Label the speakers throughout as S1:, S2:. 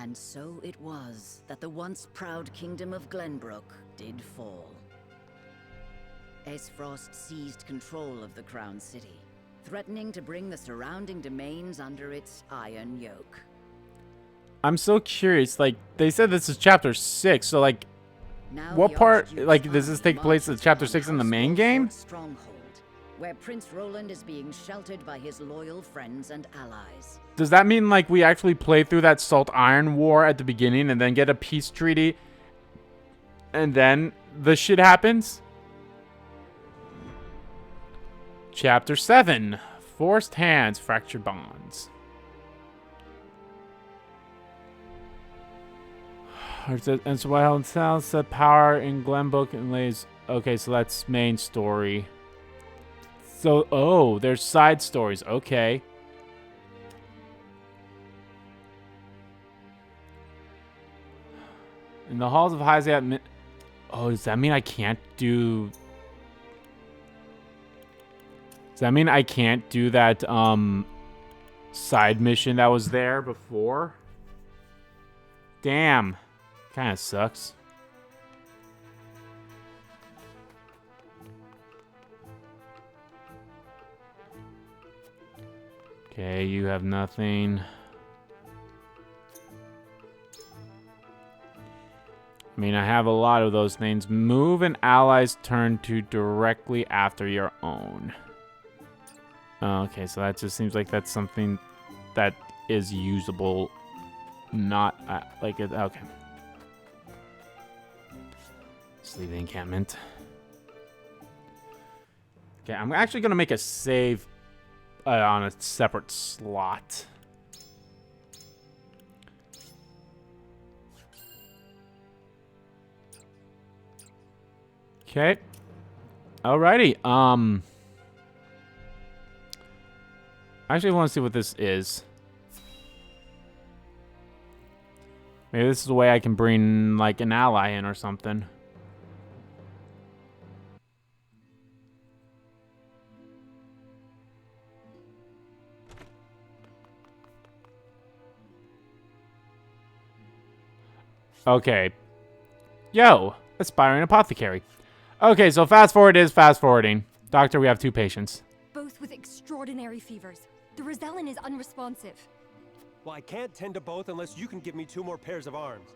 S1: And so it was that the once proud kingdom of Glenbrook did fall. Aesfrost seized control of the Crown City, threatening to bring the surrounding domains under its iron yoke.
S2: I'm so curious, like, they said this is chapter 6, so, like,
S1: Now
S2: what
S1: the
S2: part,
S1: Archduke's
S2: like, does this
S1: army
S2: take place in
S1: marches
S2: chapter
S1: upon
S2: 6 in the
S1: House
S2: main
S1: Wolfsburg
S2: game?
S1: Stronghold, where Prince Roland is being sheltered by his loyal friends and allies.
S2: Does that mean, like, we actually play through that Salt Iron War at the beginning and then get a peace treaty, and then the shit happens? Chapter 7, Forced Hands, Fractured Bonds. And so while it sounds that power in Glenbrook and lays... Okay, so that's main story. So, oh, there's side stories. Okay. In the halls of Hyzat... Oh, does that mean I can't do... Does that mean I can't do that, side mission that was there before? Damn. Kinda sucks. Okay, you have nothing. I mean, I have a lot of those things. Move an ally's turn to directly after your own. Okay, so that just seems like that's something that is usable. Not, like, it. Okay. Just leave the encampment. Okay, I'm actually going to make a save on a separate slot. Okay. Alrighty. I actually want to see what this is. Maybe this is a way I can bring, like, an ally in or something. Okay. Yo, aspiring apothecary. Okay, so fast forward is fast forwarding. Doctor, we have 2 patients.
S3: Both with extraordinary fevers. The Rosellan is unresponsive.
S4: Well, I can't tend to both unless you can give me 2 more pairs of arms.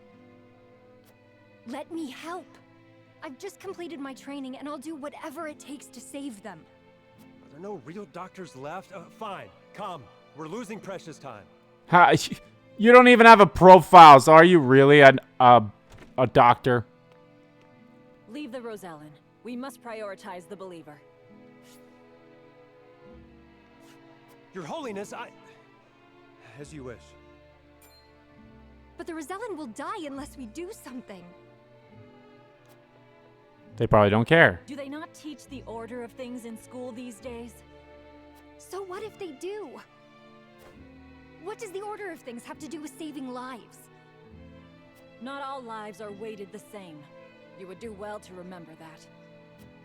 S3: Let me help. I've just completed my training and I'll do whatever it takes to save them.
S4: Are there no real doctors left? Fine, come. We're losing precious time.
S2: Ha, you don't even have a profile, so are you really a doctor?
S5: Leave the Rosellan. We must prioritize the believer.
S4: Your Holiness, as you wish.
S3: But the Rosellan will die unless we do something.
S2: They probably don't care.
S5: Do they not teach the order of things in school these days?
S3: So what if they do? What does the order of things have to do with saving lives?
S5: Not all lives are weighted the same. You would do well to remember that.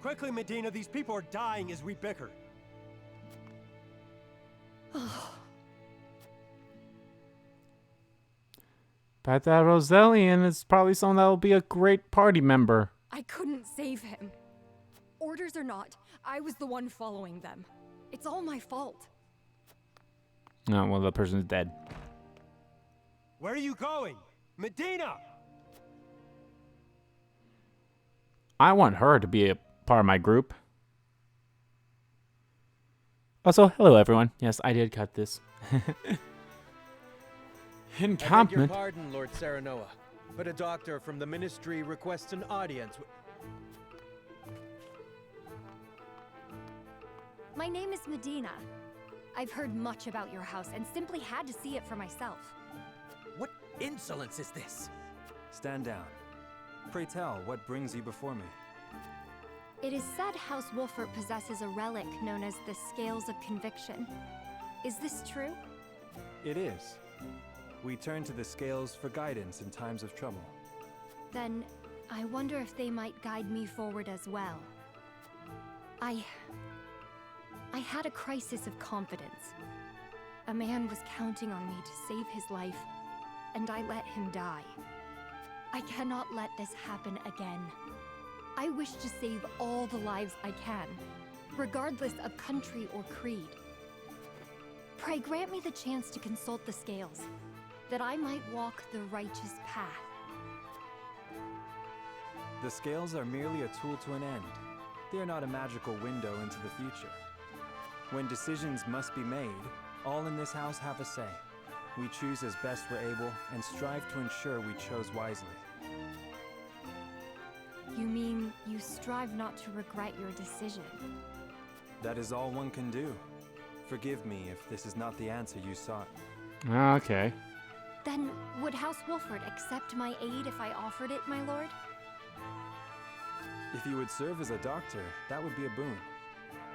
S4: Quickly, Medina, these people are dying as we bicker.
S2: But that Rosellian is probably someone that will be a great party member.
S3: I couldn't save him. Orders or not, I was the one following them. It's all my fault.
S2: No, well, the person's dead.
S4: Where are you going? Medina!
S2: I want her to be a part of my group. Also, hello everyone. Yes, I did cut this.
S6: I beg your
S2: Encampment.
S6: pardon, Lord Serenoa, but a doctor from the Ministry requests an audience.
S3: My name is Medina. I've heard much about your house and simply had to see it for myself.
S6: What insolence is this?
S7: Stand down. Pray tell, what brings you before me?
S3: It is said House Wolfert possesses a relic known as the Scales of Conviction. Is this true?
S7: It is. We turn to the scales for guidance in times of trouble.
S3: Then, I wonder if they might guide me forward as well. I had a crisis of confidence. A man was counting on me to save his life, and I let him die. I cannot let this happen again. I wish to save all the lives I can, regardless of country or creed. Pray grant me the chance to consult the scales, that I might walk the righteous path.
S7: The scales are merely a tool to an end. They are not a magical window into the future. When decisions must be made, all in this house have a say. We choose as best we're able and strive to ensure we chose wisely.
S3: You mean you strive not to regret your decision?
S7: That is all one can do. Forgive me if this is not the answer you sought.
S2: Okay.
S3: Then would House Wolford accept my aid if I offered it, my lord?
S7: If you would serve as a doctor, that would be a boon.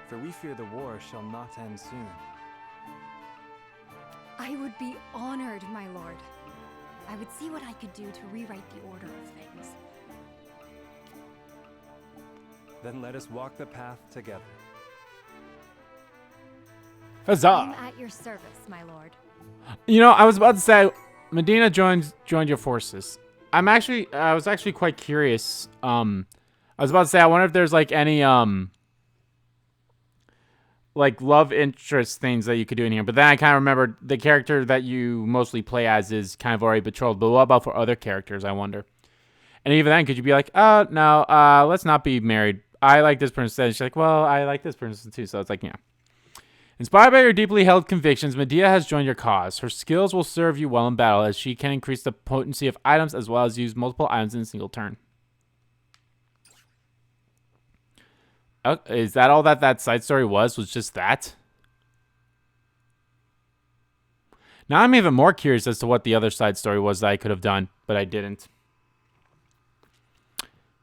S7: For we fear the war shall not end soon.
S3: I would be honored, my lord. I would see what I could do to rewrite the order of things.
S7: Then let us walk the path together.
S2: Huzzah!
S3: I'm at your service, my lord.
S2: You know, I was about to say, Medina joined your forces. I was actually quite curious. I was about to say, I wonder if there's like any like love interest things that you could do in here. But then I kind of remembered the character that you mostly play as is kind of already betrothed. But what about for other characters, I wonder? And even then, could you be like, oh, no, let's not be married. I like this person. And she's like, well, I like this person too. So it's like, yeah. Inspired by your deeply held convictions, Medea has joined your cause. Her skills will serve you well in battle, as she can increase the potency of items as well as use multiple items in a single turn. Is that all that side story was just that? Now I'm even more curious as to what the other side story was that I could have done, but I didn't.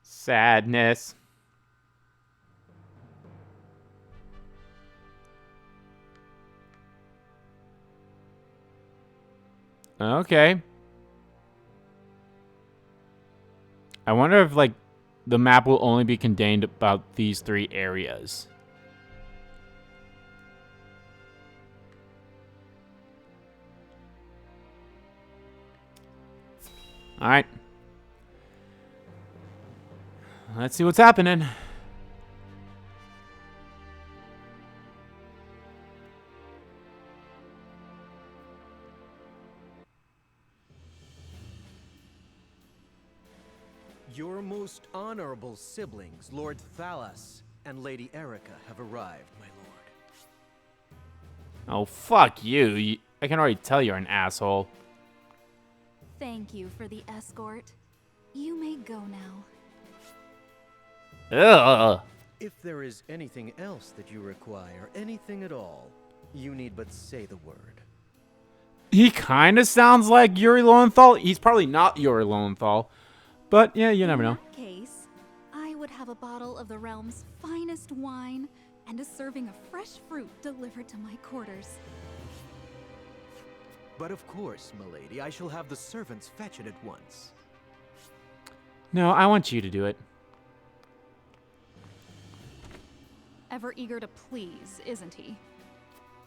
S2: Sadness. Okay. I wonder if, like, the map will only be contained about these 3 areas. Alright. Let's see what's happening.
S6: Your most honorable siblings, Lord Thalas and Lady Erica, have arrived, my lord.
S2: Oh, fuck you. I can already tell you're an asshole.
S3: Thank you for the escort. You may go now.
S2: Ugh.
S6: If there is anything else that you require, anything at all, you need but say the word.
S2: He kind of sounds like Yuri Lowenthal. He's probably not Yuri Lowenthal. But, yeah, you never know.
S8: In that case, I would have a bottle of the realm's finest wine and a serving of fresh fruit delivered to my quarters.
S6: But of course, milady, I shall have the servants fetch it at once.
S2: No, I want you to do it.
S8: Ever eager to please, isn't he?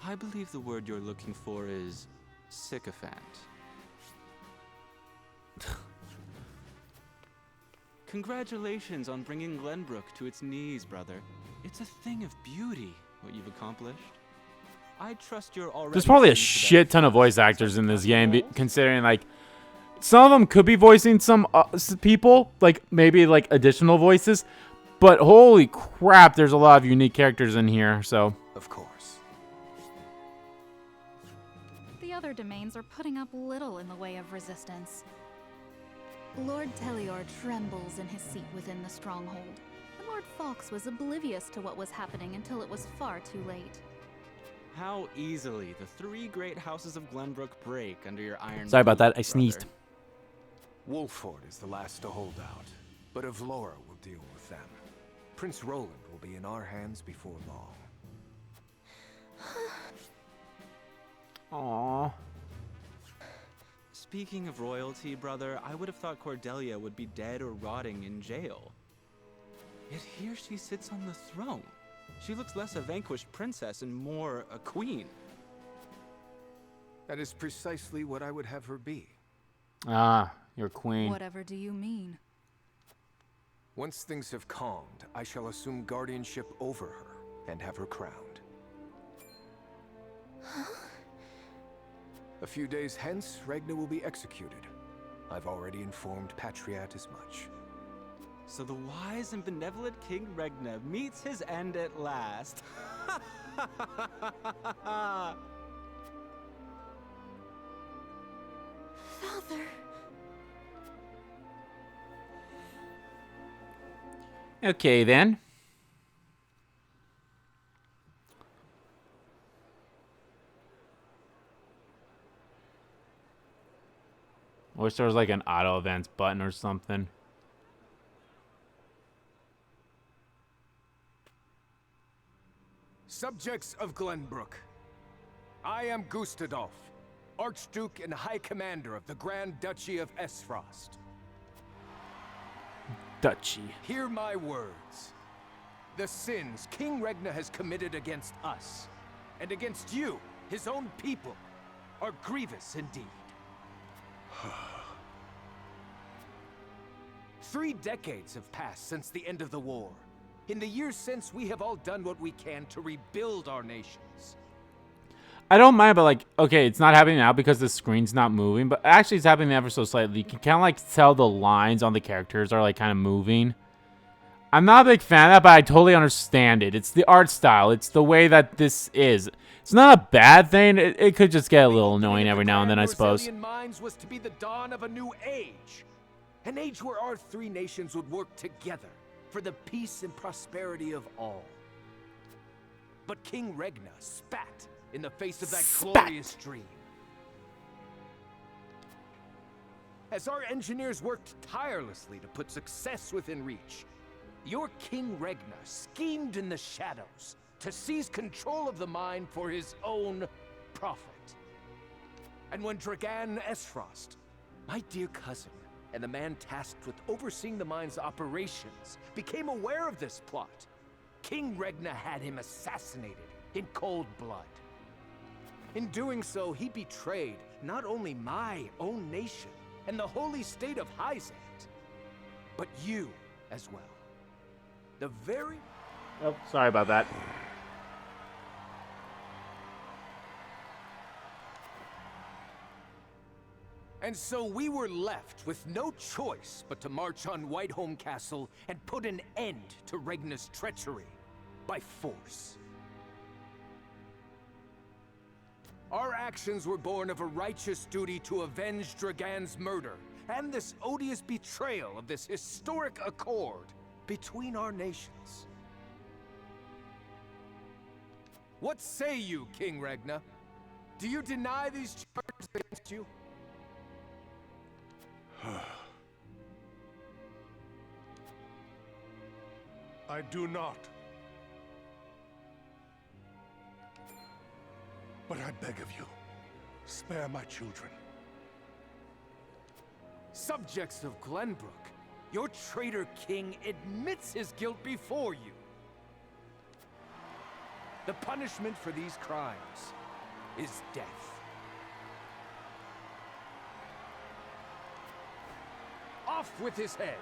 S9: I believe the word you're looking for is sycophant. Congratulations on bringing Glenbrook to its knees, brother. It's a thing of beauty, what you've accomplished. I trust you're already...
S2: There's probably a shit ton of voice actors in this game, considering, like, some of them could be voicing some people, like, maybe, like, additional voices, but holy crap, there's a lot of unique characters in here, so...
S7: Of course.
S8: The other domains are putting up little in the way of resistance.
S3: Lord Telior trembles in his seat within the stronghold.
S8: And Lord Fox was oblivious to what was happening until it was far too late.
S9: How easily the 3 great houses of Glenbrook break under your iron...
S2: Sorry about that, I
S9: brother.
S2: sneezed.
S10: Wolford is the last to hold out, but Avlora will deal with them. Prince Roland will be in our hands before long.
S2: Aww.
S9: Speaking of royalty, brother, I would have thought Cordelia would be dead or rotting in jail. Yet here she sits on the throne. She looks less a vanquished princess and more a queen.
S10: That is precisely what I would have her be.
S2: Ah, your queen.
S8: Whatever do you mean?
S10: Once things have calmed, I shall assume guardianship over her and have her crowned. A few days hence, Regna will be executed. I've already informed Patriat as much.
S9: So the wise and benevolent King Regna meets his end at last.
S8: Father.
S2: Okay, then. I wish there was like an auto events button or something.
S10: Subjects of Glenbrook, I am Gustadolf, Archduke and High Commander of the Grand Duchy of Esfrost.
S2: Duchy.
S10: Hear my words. The sins King Regna has committed against us, and against you, his own people, are grievous indeed. 3 decades have passed since the end of the war. In the years since, we have all done what we can to rebuild our nations.
S2: I don't mind, but like, okay, it's not happening now because the screen's not moving, but actually it's happening ever so slightly. You can kind of like tell the lines on the characters are like kind of moving. I'm not a big fan of that, but I totally understand it. It's the art style. It's the way that this is. It's not a bad thing. It could just get a little annoying every now and then, I suppose.
S10: Brazilian Mines was to be the dawn of a new age. An age where our 3 nations would work together for the peace and prosperity of all. But King Regna spat in the face of that glorious dream. As our engineers worked tirelessly to put success within reach, your King Regna schemed in the shadows to seize control of the mine for his own profit. And when Dragan Esfrost, my dear cousin, and the man tasked with overseeing the mine's operations, became aware of this plot, King Regna had him assassinated in cold blood. In doing so, he betrayed not only my own nation and the holy state of Hyzant, but you as well. The very...
S2: Oh, sorry about that.
S10: And so we were left with no choice but to march on Whiteholm Castle and put an end to Regna's treachery by force. Our actions were born of a righteous duty to avenge Dragan's murder and this odious betrayal of this historic accord between our nations. What say you, King Regna? Do you deny these charges against you?
S11: I do not. But I beg of you, spare my children.
S10: Subjects of Glenbrook, your traitor king admits his guilt before you. The punishment for these crimes is death. Off with his head!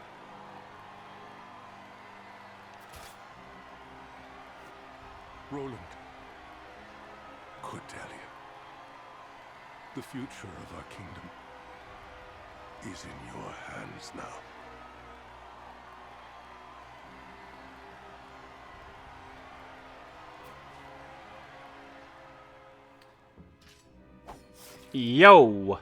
S11: Roland, Cordelia, the future of our kingdom is in your hands now.
S2: Yo!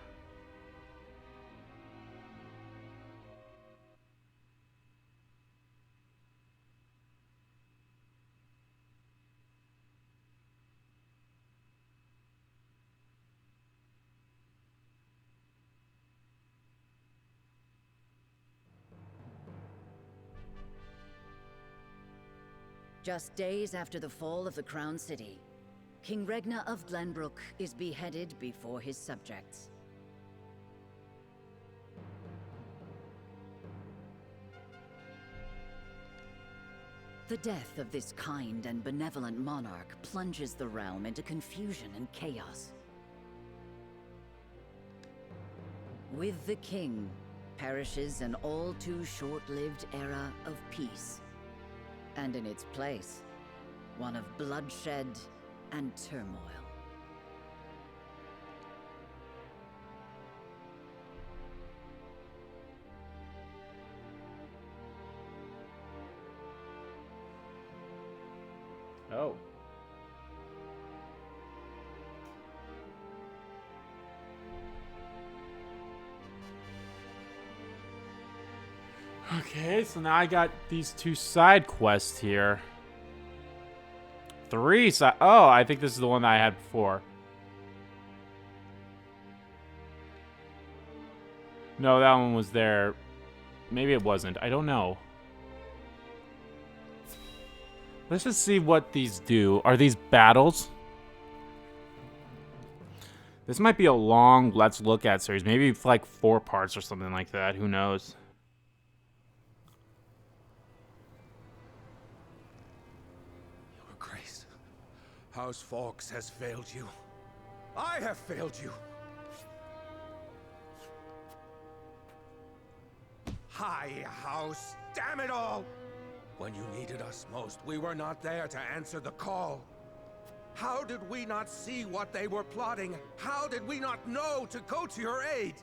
S1: Just days after the fall of the Crown City, King Regna of Glenbrook is beheaded before his subjects. The death of this kind and benevolent monarch plunges the realm into confusion and chaos. With the king perishes an all too short-lived era of peace. And in its place, one of bloodshed and turmoil.
S2: Oh. Okay, so now I got these 2 side quests here. 3 side. Oh, I think this is the one that I had before. No, that one was there. Maybe it wasn't. I don't know. Let's just see what these do. Are these battles? This might be a long Let's Look At series. Maybe it's like 4 parts or something like that. Who knows?
S10: Your Grace, House Fawkes has failed you. I have failed you. High House, damn it all! When you needed us most, we were not there to answer the call. How did we not see what they were plotting? How did we not know to go to your aid?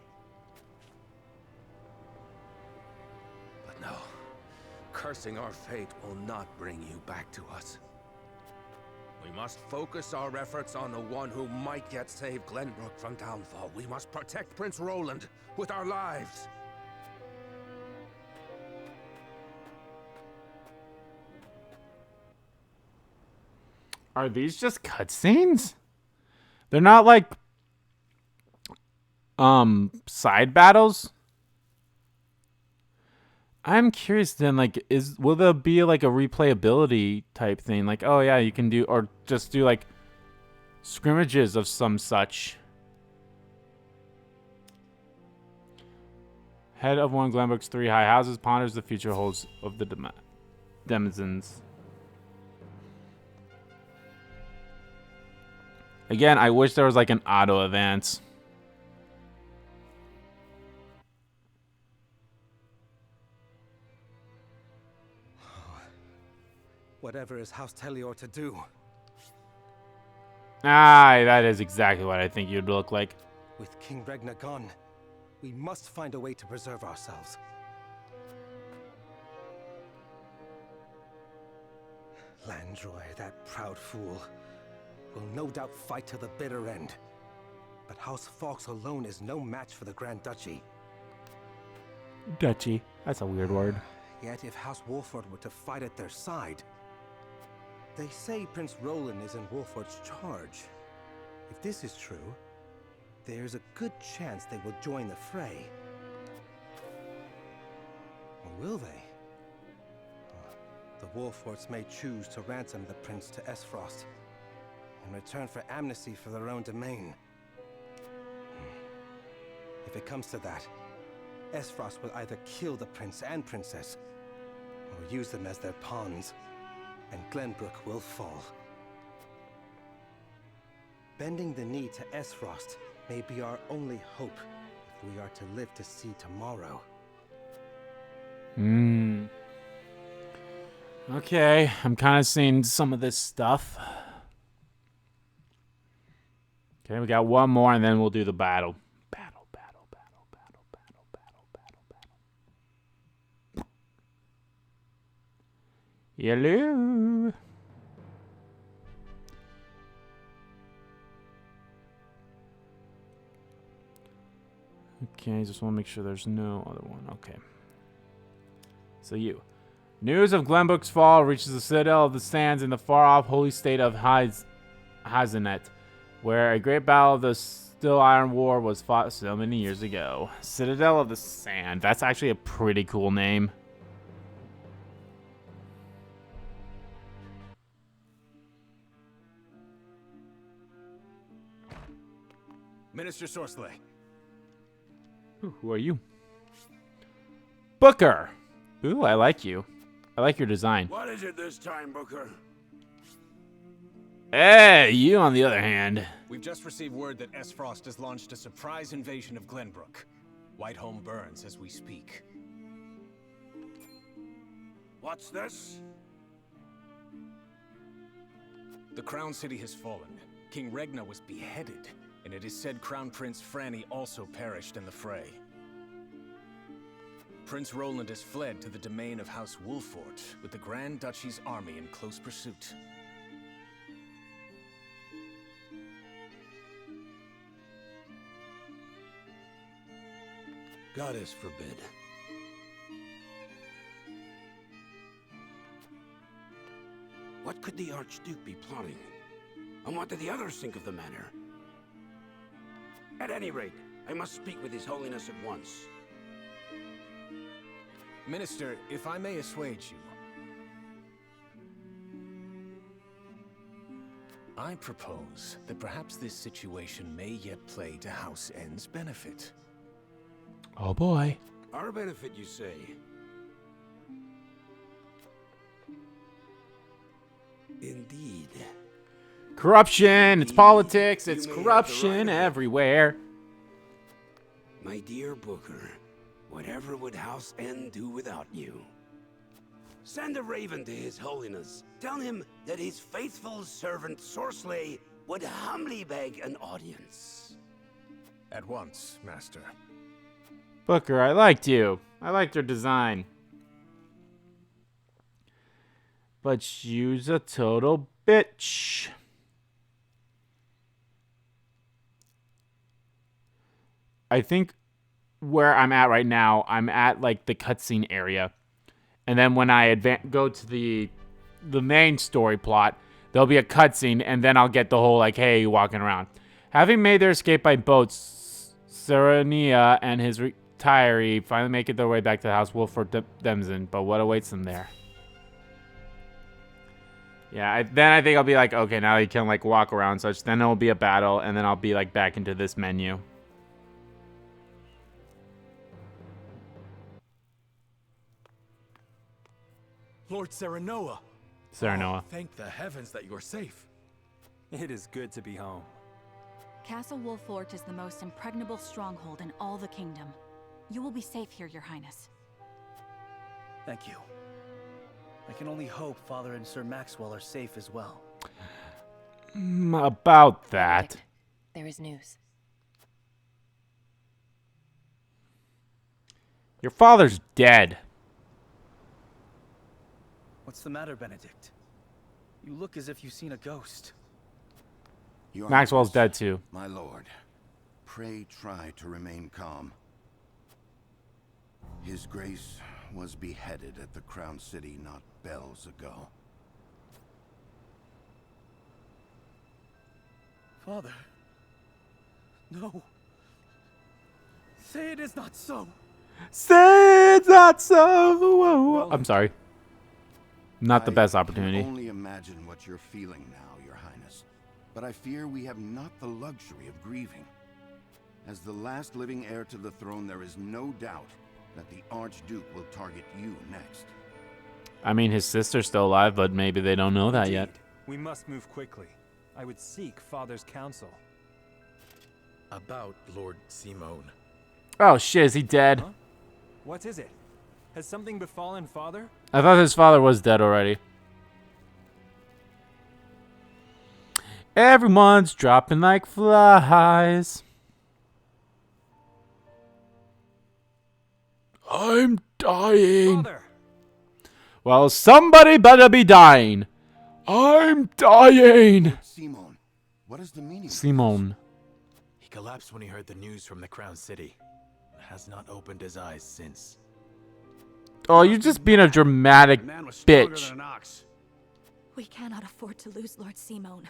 S10: But no, cursing our fate will not bring you back to us. We must focus our efforts on the one who might yet save Glenbrook from downfall. We must protect Prince Roland with our lives.
S2: Are these just cutscenes? They're not like side battles? I'm curious then, like, will there be like a replayability type thing? Like, oh yeah, you can do, or just do like scrimmages of some such. Head of one of Glenbrook's 3 high houses ponders the future holds of the denizens. Again, I wish there was like an auto advance.
S7: Whatever is House Tellior to do?
S2: Ah, that is exactly what I think you'd look like.
S7: With King Regna gone, we must find a way to preserve ourselves. Landroy, that proud fool, will no doubt fight to the bitter end. But House Fawkes alone is no match for the Grand Duchy.
S2: Duchy. That's a weird word.
S7: Yet if House Wolford were to fight at their side... They say Prince Roland is in Wolford's charge. If this is true, there's a good chance they will join the fray. Or will they? The Wolfords may choose to ransom the prince to Esfrost in return for amnesty for their own domain. If it comes to that, Esfrost will either kill the prince and princess, or use them as their pawns, and Glenbrook will fall. Bending the knee to Esfrost may be our only hope if we are to live to see tomorrow.
S2: Okay, I'm kind of seeing some of this stuff. Okay, we got one more and then we'll do the battle. Hello. Okay, just want to make sure there's no other one. Okay. So you. News of Glenbrook's fall reaches the Citadel of the Sands in the far-off holy state of Hazenet, where a great battle of the Still Iron War was fought so many years ago. Citadel of the Sand. That's actually a pretty cool name.
S12: Minister Sorsley.
S2: Ooh, who are you? Booker! Ooh, I like you. I like your design.
S11: What is it this time, Booker?
S2: Hey, you on the other hand.
S12: We've just received word that Esfrost has launched a surprise invasion of Glenbrook. Whiteholm burns as we speak.
S11: What's this?
S12: The Crown City has fallen. King Regna was beheaded, and it is said Crown Prince Franny also perished in the fray. Prince Roland has fled to the domain of House Wolfort, with the Grand Duchy's army in close pursuit.
S11: Goddess forbid. What could the Archduke be plotting? And what do the others think of the matter? At any rate, I must speak with His Holiness at once.
S12: Minister, if I may assuage you, I propose that perhaps this situation may yet play to House N's benefit.
S2: Oh boy.
S11: Our benefit, you say? Indeed.
S2: Corruption. It's politics. It's corruption everywhere.
S11: My dear Booker, whatever would House N do without you? Send a raven to His Holiness. Tell him that his faithful servant Sorsley would humbly beg an audience.
S12: At once, Master.
S2: Booker, I liked you. I liked your design. But you's a total bitch. I think where I'm at right now, I'm at like the cutscene area. And then when I go to the main story plot, there'll be a cutscene, and then I'll get the whole like, hey, walking around. Having made their escape by boat, Serenia and his retiree finally make it their way back to the House Wolfort Demzen, but what awaits them there? Yeah, then I think I'll be like, okay, now you can like walk around such. Then it'll be a battle, and then I'll be like back into this menu.
S7: Lord Serenoa.
S2: Serenoa.
S12: Oh, thank the heavens that you're safe.
S7: It is good to be home.
S13: Castle Wolfort is the most impregnable stronghold in all the kingdom. You will be safe here, Your Highness.
S14: Thank you. I can only hope Father and Sir Maxwell are safe as well.
S2: About that.
S15: There is news.
S2: Your father's dead.
S14: What's the matter, Benedict? You look as if you've seen a ghost.
S11: Your
S2: Maxwell's
S11: Highness,
S2: dead too.
S11: My lord, pray try to remain calm. His Grace was beheaded at the Crown City not bells ago.
S14: Father. No. Say it is not so.
S2: Say it's not so. I'm sorry. Not the best opportunity.
S11: I can only imagine what you're feeling now, Your Highness. But I fear we have not the luxury of grieving. As the last living heir to the throne, there is no doubt that the Archduke will target you next.
S2: I mean, his sister's still alive, but maybe they don't know that yet.
S7: We must move quickly. I would seek Father's counsel.
S12: About Lord Simone.
S2: Oh shit, is he dead?
S7: Huh? What is it? Has something befallen Father?
S2: I thought his father was dead already. Everyone's dropping like flies. I'm dying.
S7: Father.
S2: Well, somebody better be dying. I'm dying.
S11: Simone, what is the meaning?
S2: Simone.
S12: He collapsed when he heard the news from the Crown City. Has not opened his eyes since.
S2: Oh, you're just being a dramatic bitch.
S8: We cannot afford to lose Lord Simone.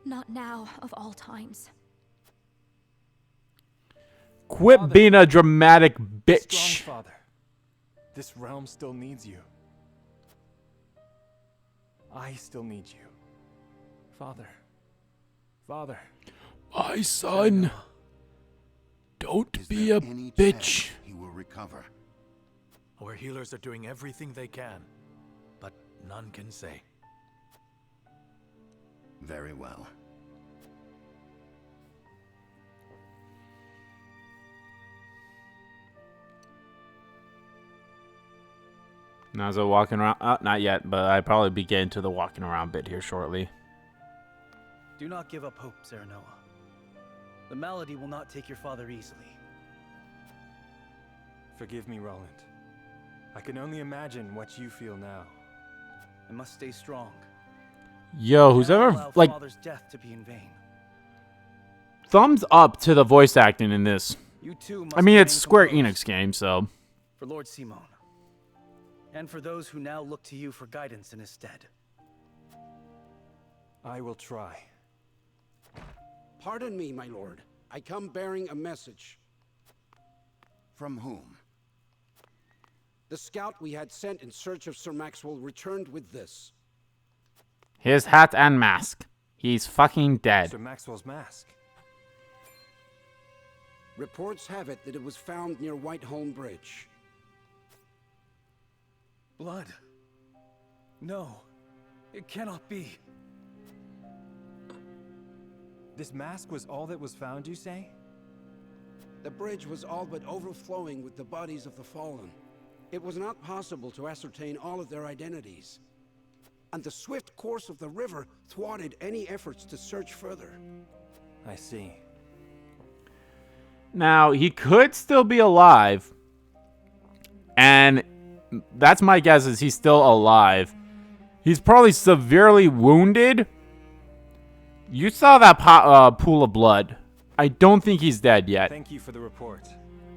S8: Not now, of all times.
S2: Quit
S7: Father,
S2: being a dramatic bitch.
S7: Strong Father. This realm still needs you. I still need you. Father. Father.
S2: My son. Don't be a bitch.
S11: He will recover.
S12: Our healers are doing everything they can, but none can say.
S11: Very well.
S2: Now, so walking around. Not yet, but I probably be getting to the walking around bit here shortly.
S14: Do not give up hope, Serenoa. The malady will not take your father easily.
S7: Forgive me, Roland. I can only imagine what you feel now.
S14: I must stay strong.
S2: Yo, who's
S14: Cannot
S2: ever
S14: allow
S2: like
S14: father's death to be in vain.
S2: thumbs up to the voice acting in this.
S14: You too must
S2: I mean, it's
S14: remain
S2: Square
S14: composed.
S2: Enix game, so.
S14: For Lord Simon, and for those who now look to you for guidance in his stead.
S7: I will try.
S11: Pardon me, my lord. I come bearing a message.
S15: From whom?
S11: The scout we had sent in search of Sir Maxwell returned with this.
S2: His hat and mask. He's fucking dead.
S7: Sir Maxwell's mask.
S11: Reports have it that it was found near Whiteholm Bridge.
S14: Blood. No. It cannot be.
S7: This mask was all that was found, you say?
S11: The bridge was all but overflowing with the bodies of the fallen. It was not possible to ascertain all of their identities. And the swift course of the river thwarted any efforts to search further.
S7: I see.
S2: Now, he could still be alive. And that's my guess, is he's still alive. He's probably severely wounded. You saw that pool of blood. I don't think he's dead yet.
S7: Thank you for the report.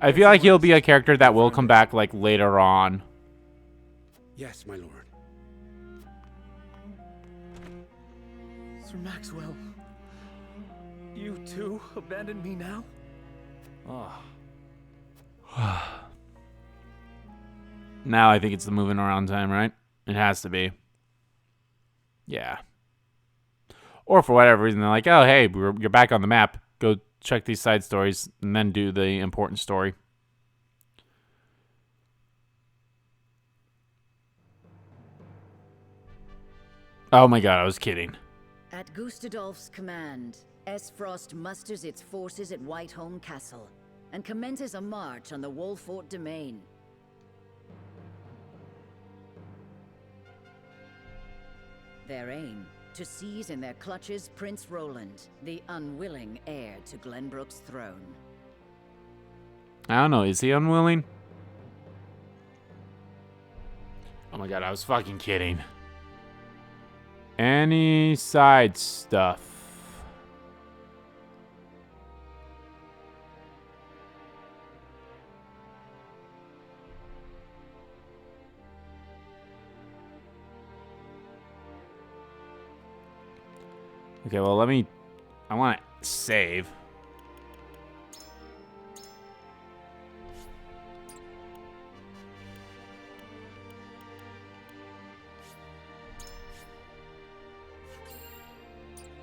S2: I feel like he'll be a character that will come back like later on.
S11: Yes, my lord.
S14: Sir Maxwell, you too abandoned me now?
S7: Oh.
S2: Now I think it's the moving around time, right? It has to be. Yeah. Or for whatever reason, they're like, oh, hey, you're back on the map. Go check these side stories and then do the important story. Oh my god, I was kidding.
S1: At Gustadolf's command, Esfrost musters its forces at Whiteholm Castle and commences a march on the Wolfort domain. Their aim, to seize in their clutches Prince Roland, the unwilling heir to Glenbrook's throne.
S2: I don't know, is he unwilling? Oh my god, I was fucking kidding. Any side stuff? Okay, well, I want to save.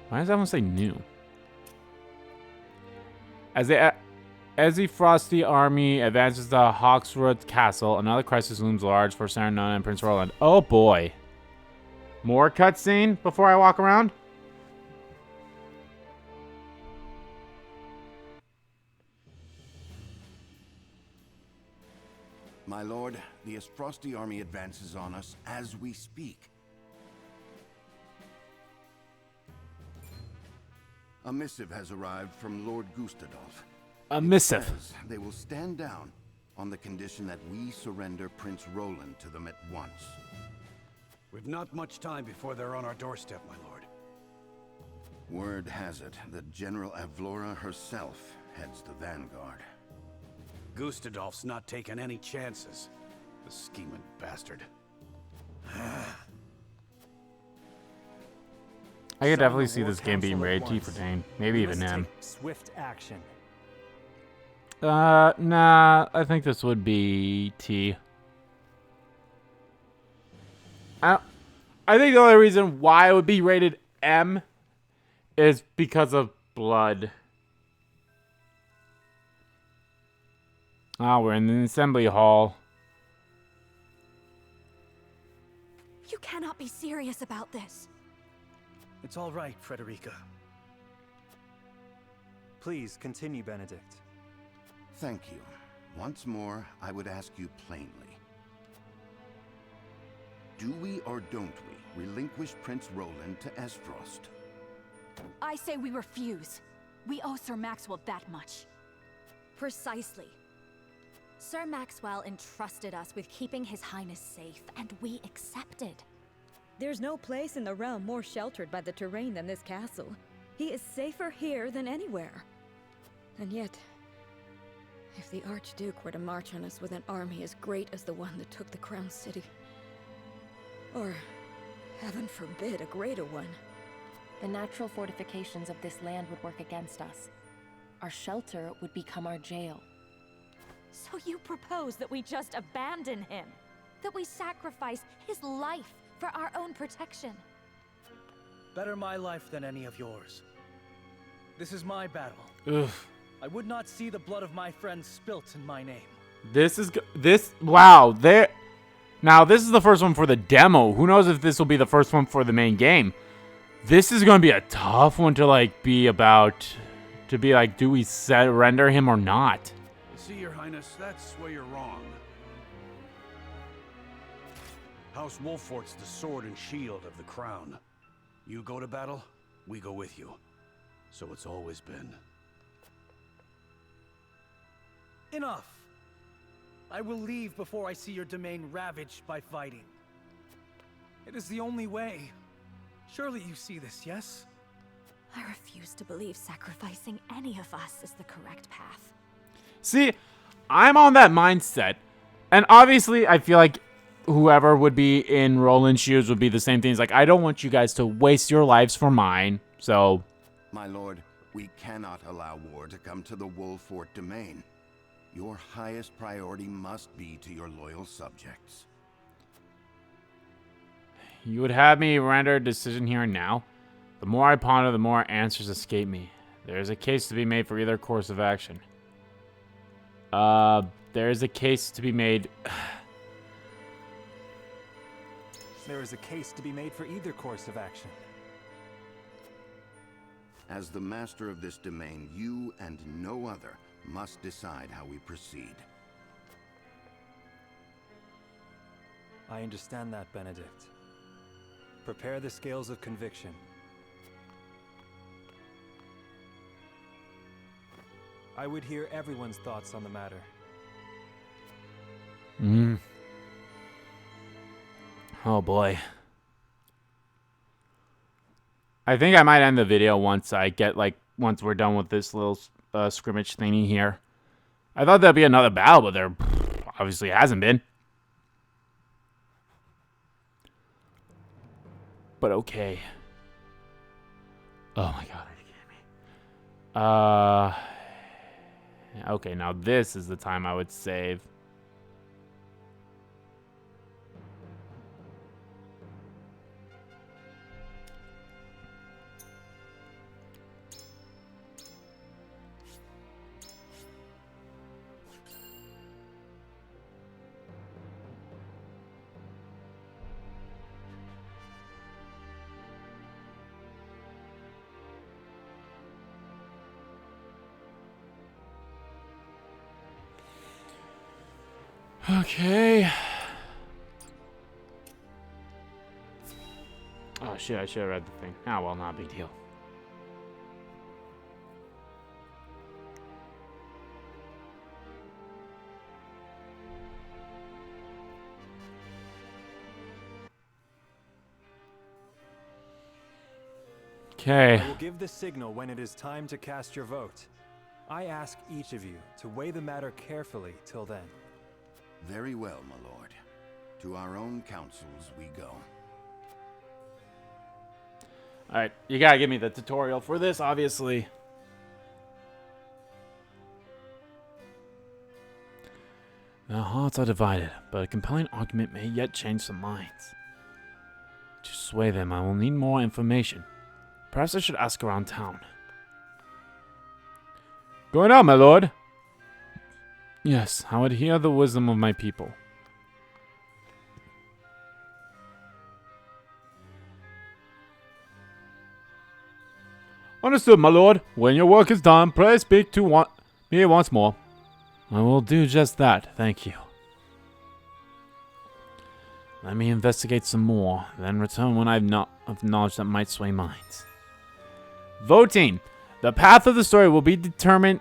S2: Why does everyone say new? As the Frosty army advances to Hawkswood Castle, another crisis looms large for Serenoa and Prince Roland. Oh boy. More cutscene before I walk around?
S15: My lord, the Esfrosti army advances on us as we speak. A missive has arrived from Lord Gustadolf.
S2: A missive.
S15: It says they will stand down on the condition that we surrender Prince Roland to them at once.
S10: We've not much time before they're on our doorstep, my lord.
S15: Word has it that General Avlora herself heads the vanguard.
S10: Gustadolf's not taking any chances. The scheming bastard.
S2: I could definitely see this game being rated T for Dane. Maybe even M.
S7: Swift action.
S2: Nah, I think this would be T. I think the only reason why it would be rated M is because of blood. Ah, we're in the assembly hall.
S13: You cannot be serious about this.
S14: It's all right, Frederica.
S7: Please continue, Benedict.
S15: Thank you. Once more, I would ask you plainly. Do we or don't we relinquish Prince Roland to Esfrost?
S13: I say we refuse. We owe Sir Maxwell that much.
S5: Precisely. Sir Maxwell entrusted us with keeping His Highness safe, and we accepted.
S16: There's no place in the realm more sheltered by the terrain than this castle. He is safer here than anywhere. And yet, if the Archduke were to march on us with an army as great as the one that took the Crown City, or, heaven forbid, a greater one,
S17: the natural fortifications of this land would work against us. Our shelter would become our jail.
S3: So you propose that we just abandon him? That we sacrifice his life for our own protection?
S14: Better my life than any of yours. This is my battle.
S2: Ugh.
S14: I would not see the blood of my friends spilt in my name.
S2: Wow, now this is the first one for the demo. Who knows if this will be the first one for the main game. This is going to be a tough one to do we surrender him or not?
S18: See, Your Highness, that's where you're wrong. House Wolfort's the sword and shield of the crown. You go to battle, we go with you. So it's always been.
S14: Enough! I will leave before I see your domain ravaged by fighting. It is the only way. Surely you see this, yes?
S3: I refuse to believe sacrificing any of us is the correct path.
S2: See, I'm on that mindset. And obviously, I feel like whoever would be in Roland's shoes would be the same thing. It's like, I don't want you guys to waste your lives for mine, so...
S15: My lord, we cannot allow war to come to the Wolfort domain. Your highest priority must be to your loyal subjects.
S2: You would have me render a decision here and now? The more I ponder, the more answers escape me. There is a case to be made for either course of action. There is a case to be made...
S7: There is a case to be made for either course of action.
S15: As the master of this domain, you and no other must decide how we proceed.
S7: I understand that, Benedict. Prepare the scales of conviction. I would hear everyone's thoughts on the matter.
S2: Oh boy. I think I might end the video once once we're done with this little scrimmage thingy here. I thought there'd be another battle, but there obviously hasn't been. But okay. Oh my god, are you kidding me? Okay, now this is the time I would save. Okay. Oh shit, I should have read the thing. Ah, well, not a big deal. Okay.
S7: I will give the signal when it is time to cast your vote. I ask each of you to weigh the matter carefully till then.
S15: Very well, my lord. To our own councils we go.
S2: Alright, you gotta give me the tutorial for this, obviously. The hearts are divided, but a compelling argument may yet change some minds. To sway them, I will need more information. Perhaps I should ask around town. Going out, my lord. Yes, I would hear the wisdom of my people. Understood, my lord. When your work is done, pray speak to me once more. I will do just that, thank you. Let me investigate some more, then return when I've knowledge that might sway minds. Voting. The path of the story will be determined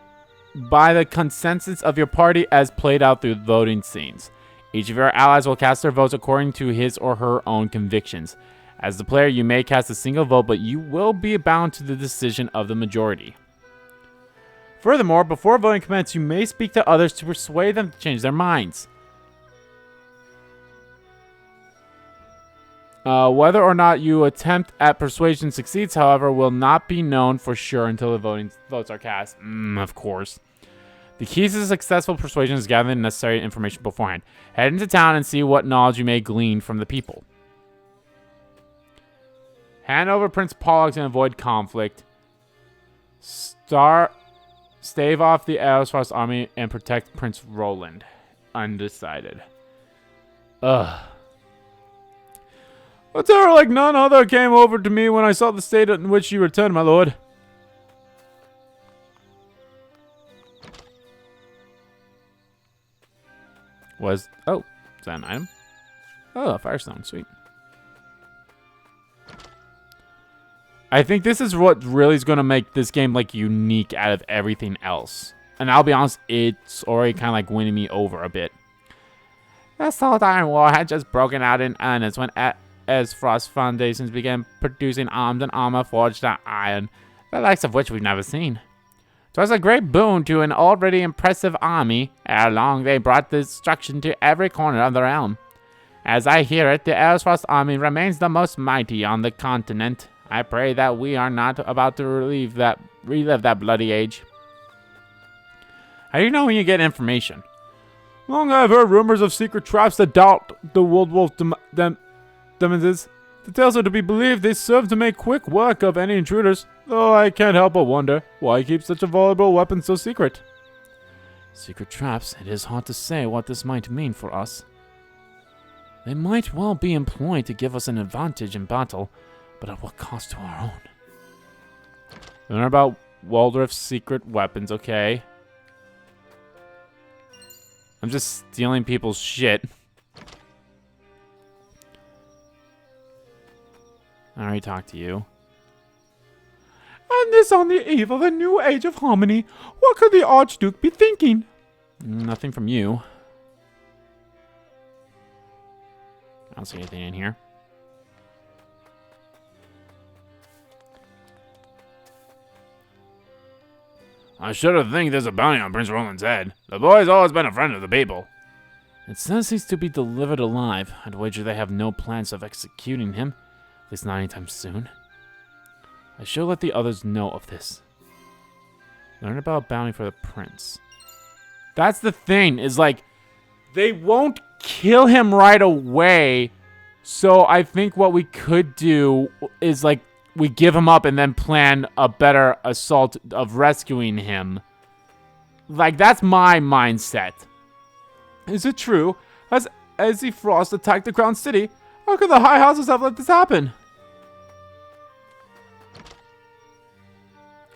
S2: by the consensus of your party as played out through voting scenes. Each of your allies will cast their votes according to his or her own convictions. As the player, you may cast a single vote, but you will be bound to the decision of the majority. Furthermore, before voting commences, you may speak to others to persuade them to change their minds. Whether or not you attempt at persuasion succeeds, however, will not be known for sure until the votes are cast. Of course. The key to successful persuasion is gathering the necessary information beforehand. Head into town and see what knowledge you may glean from the people. Hand over Prince Pollux and avoid conflict. Stave off the Aerosfrost army and protect Prince Roland. Undecided. Ugh. A terror like none other came over to me when I saw the state in which you returned, my lord. Oh, is that an item? Oh, a Firestone, sweet. I think this is what really is going to make this game like unique out of everything else. And I'll be honest, it's already kind of like winning me over a bit. The Salt Iron War had just broken out in earnest when Aerosfrost Foundations began producing arms and armor forged out iron, the likes of which we've never seen. 'Twas a great boon to an already impressive army. Ere long, they brought destruction to every corner of the realm. As I hear it, the Aerosfrost army remains the most mighty on the continent. I pray that we are not about to relive that bloody age. How do you know when you get information? Long I've heard rumors of secret traps that doubt the Wold Wolf Demonses. The tales are to be believed they serve to make quick work of any intruders, though I can't help but wonder why keep such a valuable weapon so secret. Secret traps, it is hard to say what this might mean for us. They might well be employed to give us an advantage in battle, but at what cost to our own? Learn about Waldriff's secret weapons, okay. I'm just stealing people's shit. I already talked to you. And this on the eve of a new age of harmony. What could the Archduke be thinking? Nothing from you. I don't see anything in here. I shouldn't think there's a bounty on Prince Roland's head. The boy's always been a friend of the people. It says he's to be delivered alive. I'd wager they have no plans of executing him. At least not anytime soon. I should let the others know of this. Learn about bounty for the prince. That's the thing, is like, they won't kill him right away. So I think what we could do is like, we give him up and then plan a better assault of rescuing him. Like, that's my mindset. Is it true? Has Ezzy Frost attacked the Crown City? How could the High Houses have let this happen?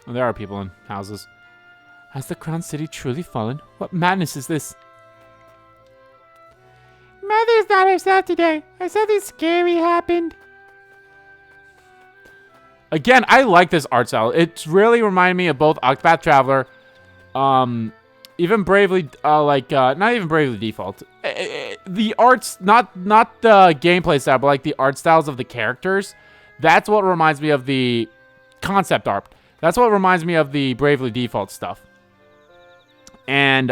S2: Oh, there are people in houses. Has the Crown City truly fallen? What madness is this? Mother's not herself today. Something scary happened. Again, I like this art style. It's really reminded me of both Octopath Traveler, even Bravely, not even Bravely Default. The arts, not the gameplay style, but like the art styles of the characters. That's what reminds me of the concept art. That's what reminds me of the Bravely Default stuff. And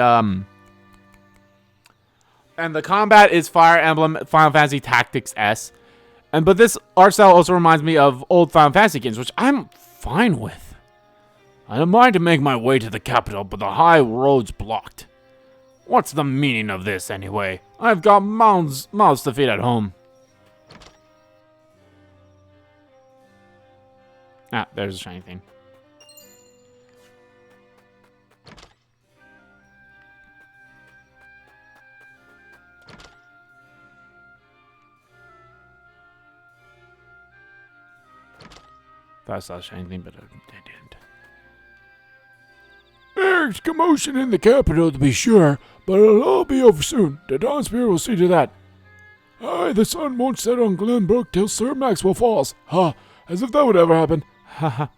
S2: the combat is Fire Emblem Final Fantasy Tactics S. But this art style also reminds me of old Final Fantasy games, which I'm fine with. I don't mind to make my way to the capital, but the high road's blocked. What's the meaning of this, anyway? I've got mouths to feed at home. Ah, there's a shiny thing. I saw a shiny thing, but I didn't. There's commotion in the capital, to be sure, but it'll all be over soon. The Dawn Spirit will see to that. Aye, the sun won't set on Glenbrook till Sir Maxwell falls. Ha! As if that would ever happen. Ha ha.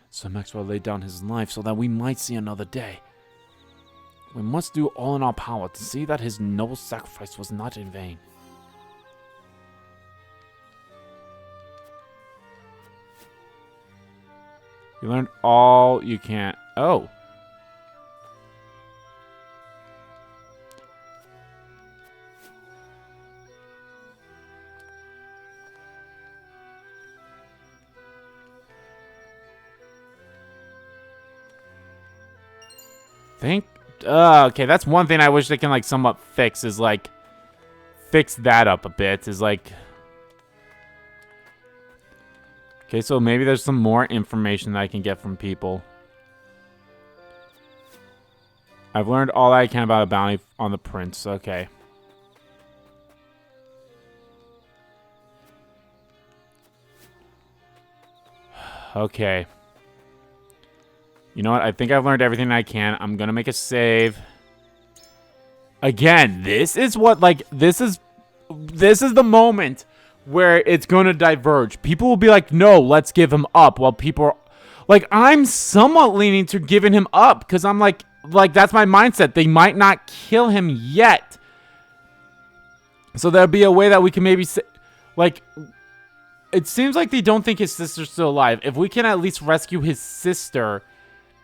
S2: Sir Maxwell laid down his life so that we might see another day. We must do all in our power to see that his noble sacrifice was not in vain. You learned all you can. Oh. Okay, that's one thing I wish they can like somewhat fix is like fix that up a bit is like okay, so maybe there's some more information that I can get from people. I've learned all I can about a bounty on the prince. Okay. Okay. You know what? I think I've learned everything I can. I'm going to make a save. Again, this is what, like, this is the moment where it's going to diverge. People will be like, no, let's give him up. While people are, like, I'm somewhat leaning to giving him up. Because I'm like, that's my mindset. They might not kill him yet. So there'll be a way that we can maybe say, like, it seems like they don't think his sister's still alive. If we can at least rescue his sister...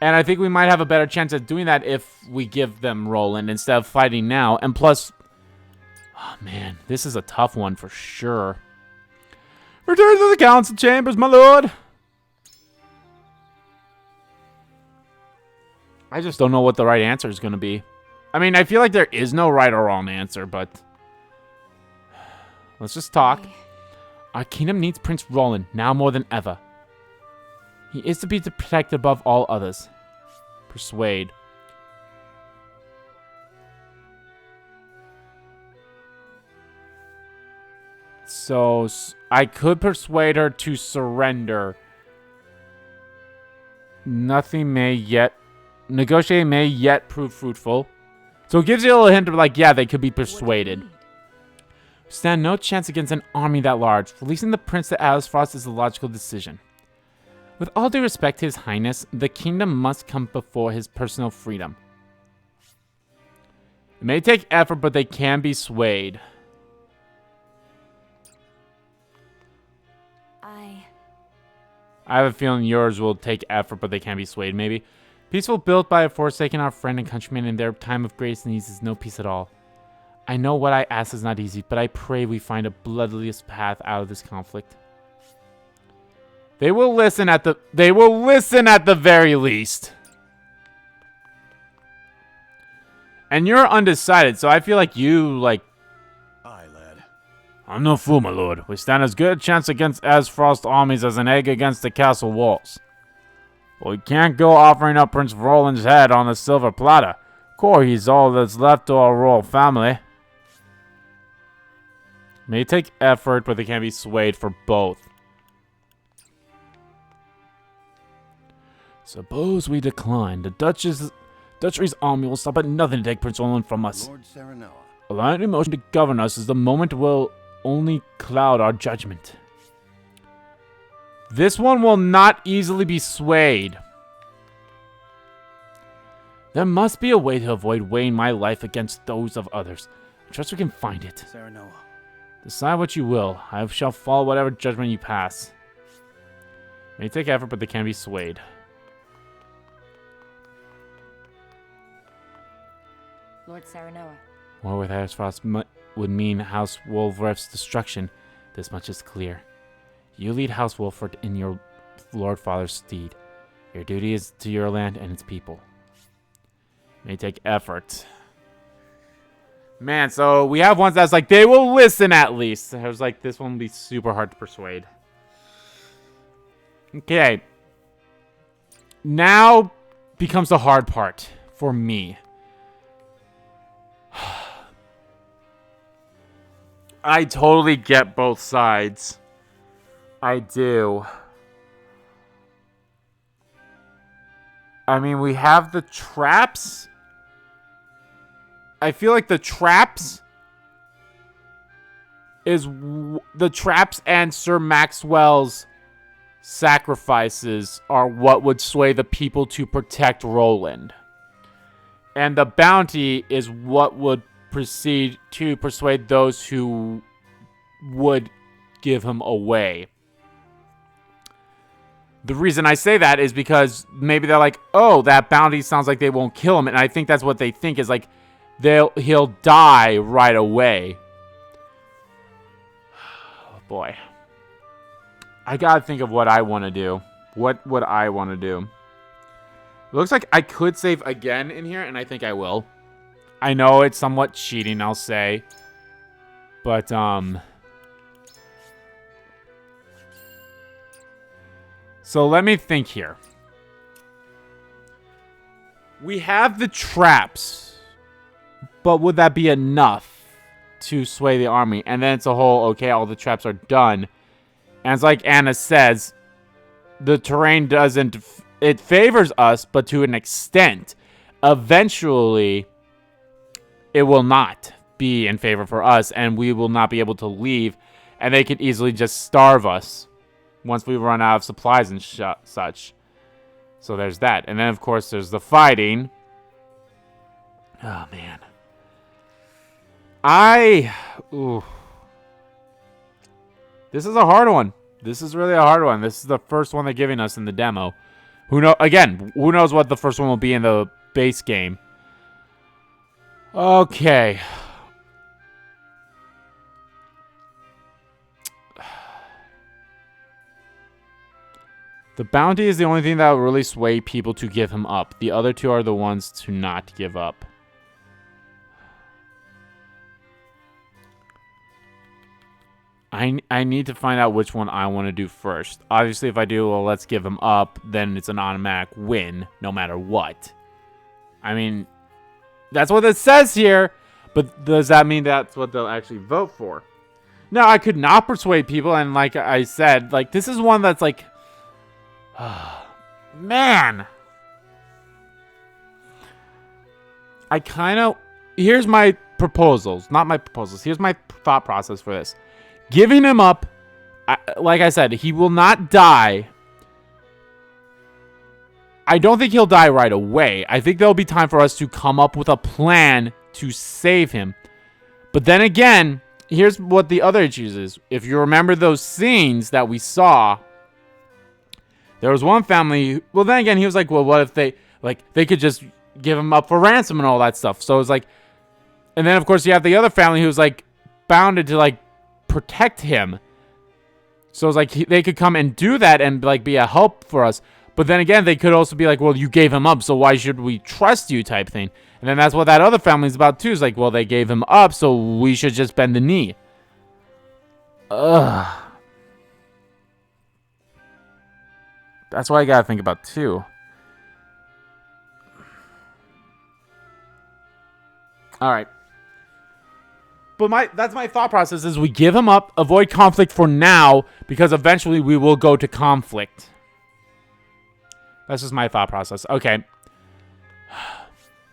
S2: And I think we might have a better chance of doing that if we give them Roland instead of fighting now. And plus... Oh, man. This is a tough one for sure. Return to the council chambers, my lord! I just don't know what the right answer is going to be. I mean, I feel like there is no right or wrong answer, but... Let's just talk. Our kingdom needs Prince Roland, now more than ever. He is to be protected above all others. Persuade. So, I could persuade her to surrender. Nothing may yet... Negotiating may yet prove fruitful. So it gives you a little hint of like, yeah, they could be persuaded. Stand no chance against an army that large. Releasing the prince to Arisfrost is the logical decision. With all due respect to his highness, the kingdom must come before his personal freedom. It may take effort, but they can be swayed. I have a feeling yours will take effort, but they can be swayed, maybe. Peaceful built by a forsaken our friend and countryman in their time of greatest needs is no peace at all. I know what I ask is not easy, but I pray we find a bloodless path out of this conflict. They will listen at the very least. And you're undecided, so I feel like you like
S18: Aye, lad.
S2: I'm no fool, my lord. We stand as good a chance against Arisfrost armies as an egg against the castle walls. But we can't go offering up Prince Roland's head on a silver platter. He's all that's left to our royal family. May take effort, but they can be swayed for both. Suppose we decline. The Duchy's army will stop at nothing to take Prince Roland from us.
S15: Lord Serenoa.
S2: Allowing emotion to govern us is the moment will only cloud our judgment. This one will not easily be swayed. There must be a way to avoid weighing my life against those of others. I trust we can find it.
S14: Serenoa.
S2: Decide what you will. I shall follow whatever judgment you pass. May take effort, but they can be swayed.
S17: Lord Serenoa.
S2: War with Arisfrost would mean House Wolfref's destruction. This much is clear. You lead House Wolfref in your Lord Father's stead. Your duty is to your land and its people. May take effort. Man, so we have ones that's like, they will listen at least. I was like, this one will be super hard to persuade. Okay. Now becomes the hard part for me. I totally get both sides. I do. I mean, we have the traps. I feel like the traps is the traps and Sir Maxwell's sacrifices are what would sway the people to protect Roland. And the bounty is what would proceed to persuade those who would give him away. The reason I say that is because maybe they're like, oh, that bounty sounds like they won't kill him. And I think that's what they think is like, he'll die right away. Oh, boy. I gotta think of what I want to do. What would I want to do? It looks like I could save again in here, and I think I will. I know it's somewhat cheating, I'll say. But, so let me think here. We have the traps, but would that be enough to sway the army? And then it's a whole, okay, all the traps are done. And it's like Anna says, the terrain doesn't, it favors us, but to an extent. Eventually, it will not be in favor for us, and we will not be able to leave, and they could easily just starve us once we run out of supplies and such. So there's that. And then, of course, there's the fighting. Oh, man. Ooh. This is a hard one. This is really a hard one. This is the first one they're giving us in the demo. Who knows what the first one will be in the base game. Okay. The bounty is the only thing that will really sway people to give him up. The other two are the ones to not give up. I need to find out which one I want to do first. Obviously, if I do, well, let's give him up, then it's an automatic win, no matter what. I mean, that's what it says here, but does that mean that's what they'll actually vote for? No, I could not persuade people, and like I said, like, this is one that's like, man. I kind of, here's my proposals, not my proposals. Here's my thought process for this. Giving him up, like I said, he will not die. I don't think he'll die right away. I think there'll be time for us to come up with a plan to save him. But then again, here's what the other issues is. If you remember those scenes that we saw, there was one family, well, then again, he was like, well, what if they could just give him up for ransom and all that stuff. So it's like, and then of course you have the other family who's like bounded to like protect him. So it's like they could come and do that and like be a help for us. But then again, they could also be like, well, you gave him up, so why should we trust you type thing. And then that's what that other family's about too. Is like, well, they gave him up, so we should just bend the knee. Ugh. That's what I gotta think about too. All right. But that's my thought process is we give him up, avoid conflict for now, because eventually we will go to conflict. That's just my thought process. Okay.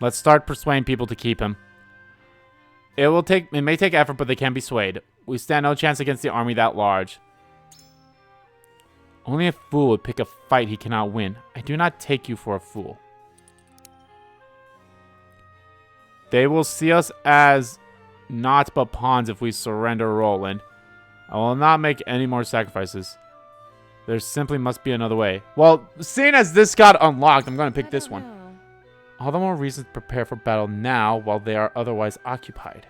S2: Let's start persuading people to keep him. It may take effort, but they can be swayed. We stand no chance against the army that large. Only a fool would pick a fight he cannot win. I do not take you for a fool. They will see us as naught but pawns if we surrender Roland. I will not make any more sacrifices. There simply must be another way. Well, seeing as this got unlocked, I'm going to pick this one. All the more reason to prepare for battle now while they are otherwise occupied.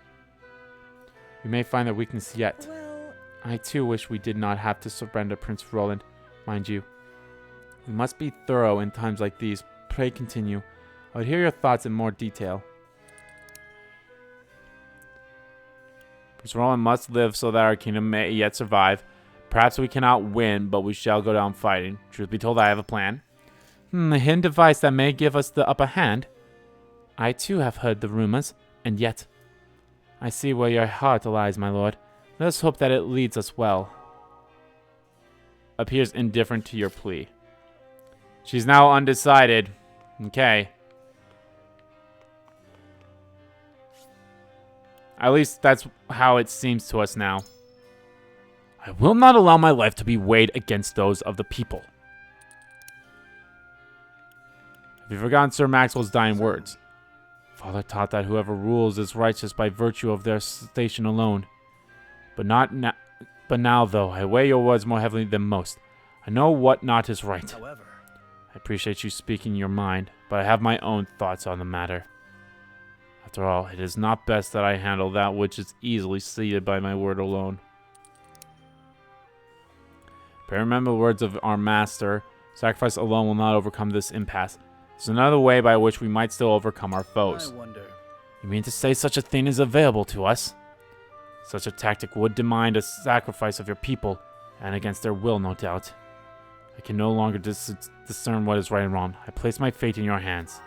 S2: We may find their weakness yet. I too wish we did not have to surrender Prince Roland. Mind you, we must be thorough in times like these. Pray continue. I would hear your thoughts in more detail. Prince Roland must live so that our kingdom may yet survive. Perhaps we cannot win, but we shall go down fighting. Truth be told, I have a plan. A hidden device that may give us the upper hand. I too have heard the rumors, and yet I see where your heart lies, my lord. Let us hope that it leads us well. Appears indifferent to your plea. She's now undecided. Okay. At least that's how it seems to us now. I will not allow my life to be weighed against those of the people. Have you forgotten Sir Maxwell's dying words? Father taught that whoever rules is righteous by virtue of their station alone. But now, though, I weigh your words more heavily than most. I know what not is right.
S14: However,
S2: I appreciate you speaking your mind, but I have my own thoughts on the matter. After all, it is not best that I handle that which is easily seated by my word alone. But remember the words of our master, sacrifice alone will not overcome this impasse. There's another way by which we might still overcome our foes.
S14: I wonder.
S2: You mean to say such a thing is available to us? Such a tactic would demand a sacrifice of your people, and against their will, no doubt. I can no longer discern what is right and wrong. I place my fate in your hands.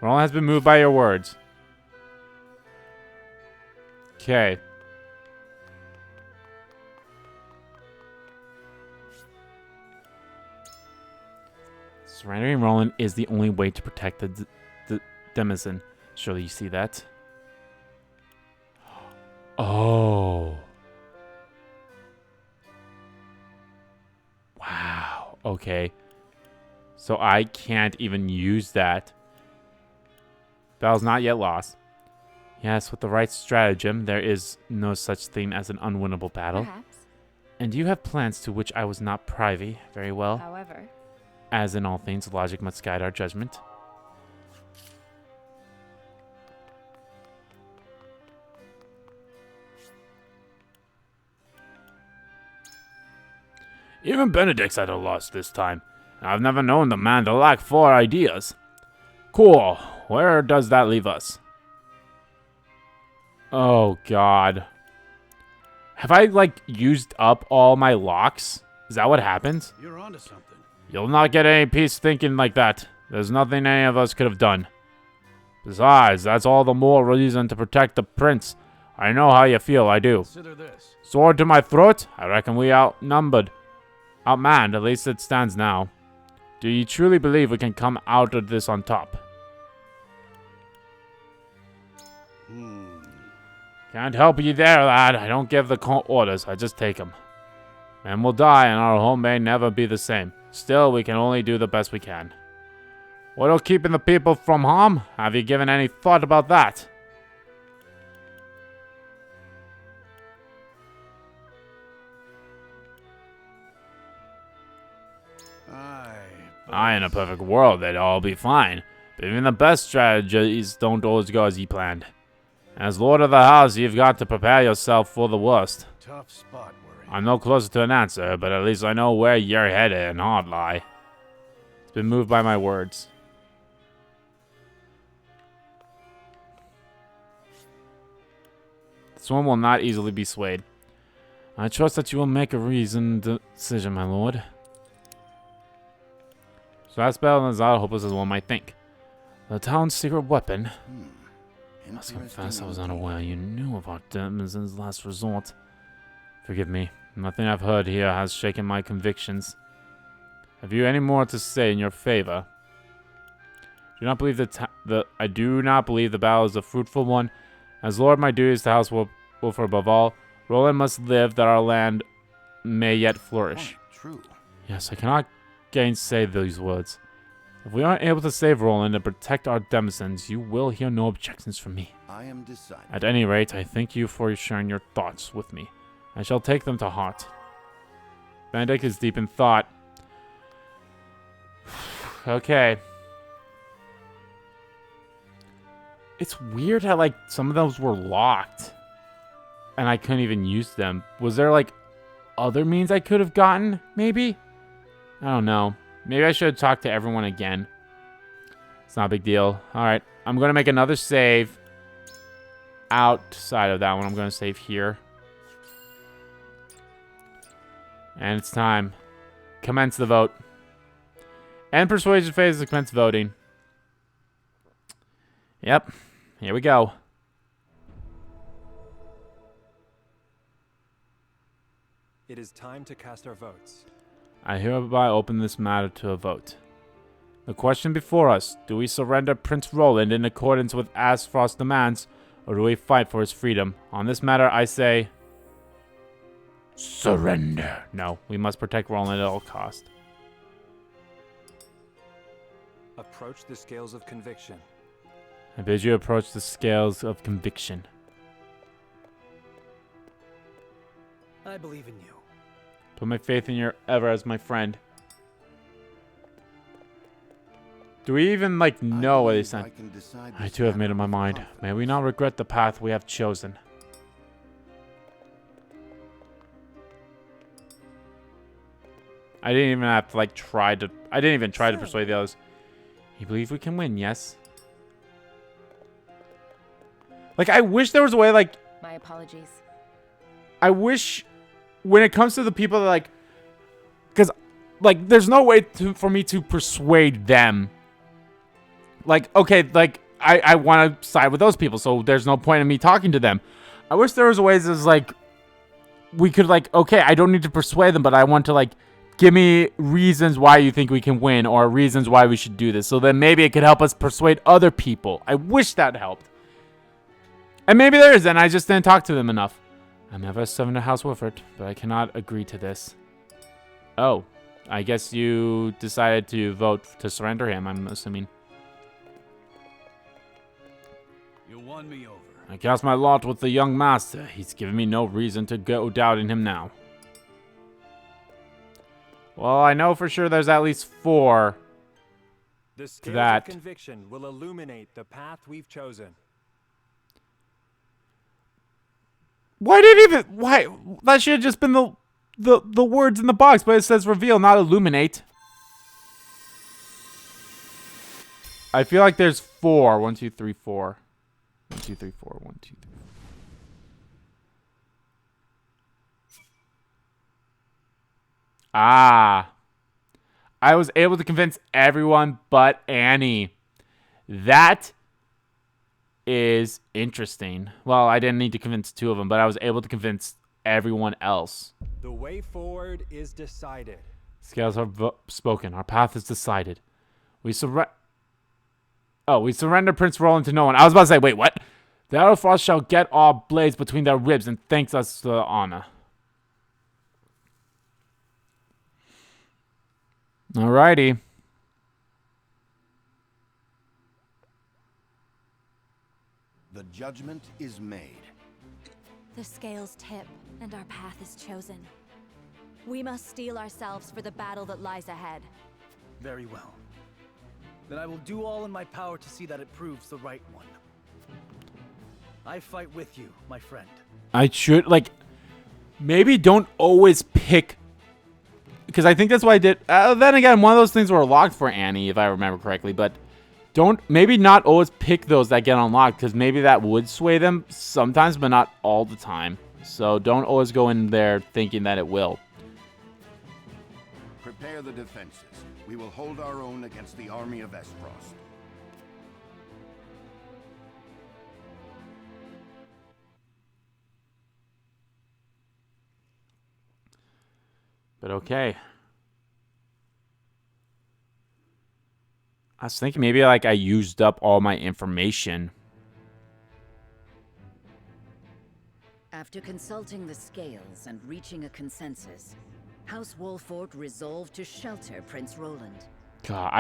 S2: Roland has been moved by your words. Okay. Surrendering Roland is the only way to protect the denizen. Surely you see that? Oh. Wow. Okay. So I can't even use that. Battle's not yet lost. Yes, with the right stratagem, there is no such thing as an unwinnable battle.
S17: Perhaps.
S2: And you have plans to which I was not privy. Very well.
S17: However,
S2: As in all things, logic must guide our judgment. Even Benedict's at a loss this time. I've never known the man to lack 4 ideas. Cool. Where does that leave us? Oh, God. Have I, like, used up all my locks? Is that what happened?
S18: You're onto something.
S2: You'll not get any peace thinking like that. There's nothing any of us could have done. Besides, that's all the more reason to protect the prince. I know how you feel, I do.
S18: Consider this.
S2: Sword to my throat? I reckon we outnumbered. Outmanned, at least it stands now. Do you truly believe we can come out of this on top? Can't help you there, lad. I don't give the orders, I just take them. Men will die, and our home may never be the same. Still, we can only do the best we can. What'll keeping the people from harm? Have you given any thought about that? In a perfect world, they'd all be fine. But even the best strategies don't always go as ye planned. As lord of the house, you've got to prepare yourself for the worst.
S18: Tough spot we're in.
S2: I'm no closer to an answer, but at least I know where you're headed and heart lie. It's been moved by my words. This one will not easily be swayed. I trust that you will make a reasoned decision, my lord. So that's better than as hopeless as one might think. The town's secret weapon. I must confess I was unaware you knew about Denizen's last resort. Forgive me. Nothing I've heard here has shaken my convictions. Have you any more to say in your favor? Do not believe I do not believe the battle is a fruitful one. As lord, my duty is to house Wolford above all. Roland must live that our land may yet flourish.
S15: True.
S2: Yes, I cannot gainsay these words. If we aren't able to save Roland and protect our denizens, you will hear no objections from me.
S15: I am decided.
S2: At any rate, I thank you for sharing your thoughts with me. I shall take them to heart. Benedict is deep in thought. Okay. It's weird how, like, some of those were locked. And I couldn't even use them. Was there, like, other means I could have gotten, maybe? I don't know. Maybe I should have talked to everyone again. It's not a big deal. Alright, I'm going to make another save. Outside of that one, I'm going to save here. And it's time. Commence the vote. End persuasion phase to commence voting. Yep. Here we go.
S7: It is time to cast our votes.
S2: I hereby open this matter to a vote. The question before us, do we surrender Prince Roland in accordance with Asfrost's demands, or do we fight for his freedom? On this matter, I say... Surrender. No, we must protect Roland at all cost.
S7: Approach the scales of conviction.
S2: I bid you approach the scales of conviction.
S14: I believe in you.
S2: Put my faith in you ever as my friend. Do we even, like, know what they said? I too have made up my mind. May we not regret the path we have chosen. I didn't even have to, like, I didn't even try to persuade the others. You believe we can win, yes? Like, I wish there was a way, like...
S17: My apologies.
S2: I wish, when it comes to the people that, like... Because, like, there's no way for me to persuade them. Like, okay, like, I want to side with those people, so there's no point in me talking to them. I wish there was a way that's, like... We could, like, okay, I don't need to persuade them, but I want to, like... Give me reasons why you think we can win, or reasons why we should do this. So then maybe it could help us persuade other people. I wish that helped. And maybe there is, and I just didn't talk to them enough. I'm ever serving to House Wolford, but I cannot agree to this. Oh, I guess you decided to vote to surrender him, I'm assuming.
S18: You won me over.
S2: I cast my lot with the young master. He's given me no reason to go doubting him now. Well, I know for sure there's at least 4.
S7: The scales
S2: That.
S7: of conviction will illuminate the path we've chosen.
S2: Why that should have just been the words in the box, but it says reveal, not illuminate. I feel like there's 4. 1, 2, 3, 4. 1, 2, 3, 4. 1, 2, 3. Ah. I was able to convince everyone but Annie. That is interesting. Well, I didn't need to convince 2 of them, but I was able to convince everyone else.
S7: The way forward is decided.
S2: Scales have spoken. Our path is decided. We surrender Prince Roland to no one. I was about to say, wait, what? The Arrow Frost shall get our blades between their ribs and thanks us for the honor. Alrighty.
S15: The judgment is made.
S5: The scales tip, and our path is chosen. We must steel ourselves for the battle that lies ahead.
S14: Very well. Then I will do all in my power to see that it proves the right one. I fight with you, my friend.
S2: I should, like, maybe don't always pick... Because I think that's what I did. Then again, one of those things were locked for Annie, if I remember correctly. But maybe not always pick those that get unlocked, because maybe that would sway them sometimes, but not all the time. So don't always go in there thinking that it will.
S15: Prepare the defenses. We will hold our own against the army of Esfrost.
S2: But okay. I was thinking maybe like I used up all my information.
S1: After consulting the scales and reaching a consensus, House Wolfort resolved to shelter Prince Roland.
S2: God,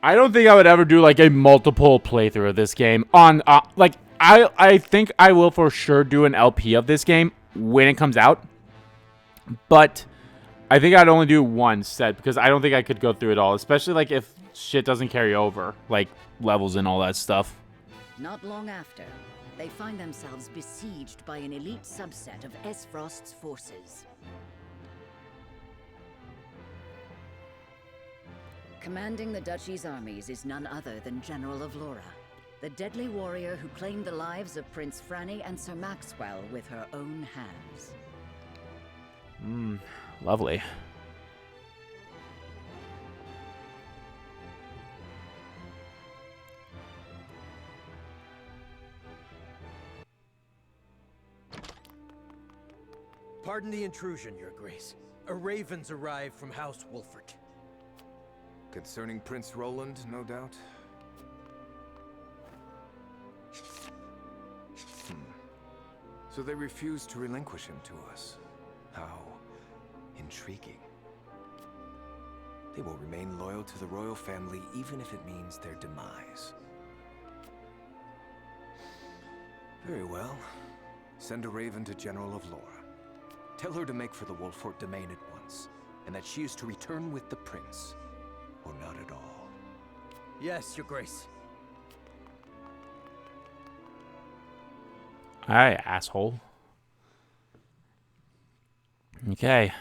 S2: I don't think I would ever do like a multiple playthrough of this game. I think I will for sure do an LP of this game when it comes out. But I think I'd only do one set because I don't think I could go through it all, especially like if shit doesn't carry over, like levels and all that stuff.
S1: Not long after, they find themselves besieged by an elite subset of Esfrost's forces. Commanding the Duchy's armies is none other than General of Laura, the deadly warrior who claimed the lives of Prince Franny and Sir Maxwell with her own hands.
S2: Lovely.
S6: Pardon the intrusion, Your Grace. A raven's arrived from House Wolfort.
S19: Concerning Prince Roland, no doubt? So they refused to relinquish him to us. How intriguing. They will remain loyal to the royal family even if it means their demise. Very well. Send a raven to General of Lora. Tell her to make for the Wolffort domain at once, and that she is to return with the prince, or not at all.
S6: Yes, Your Grace.
S2: Hi, asshole. Okay.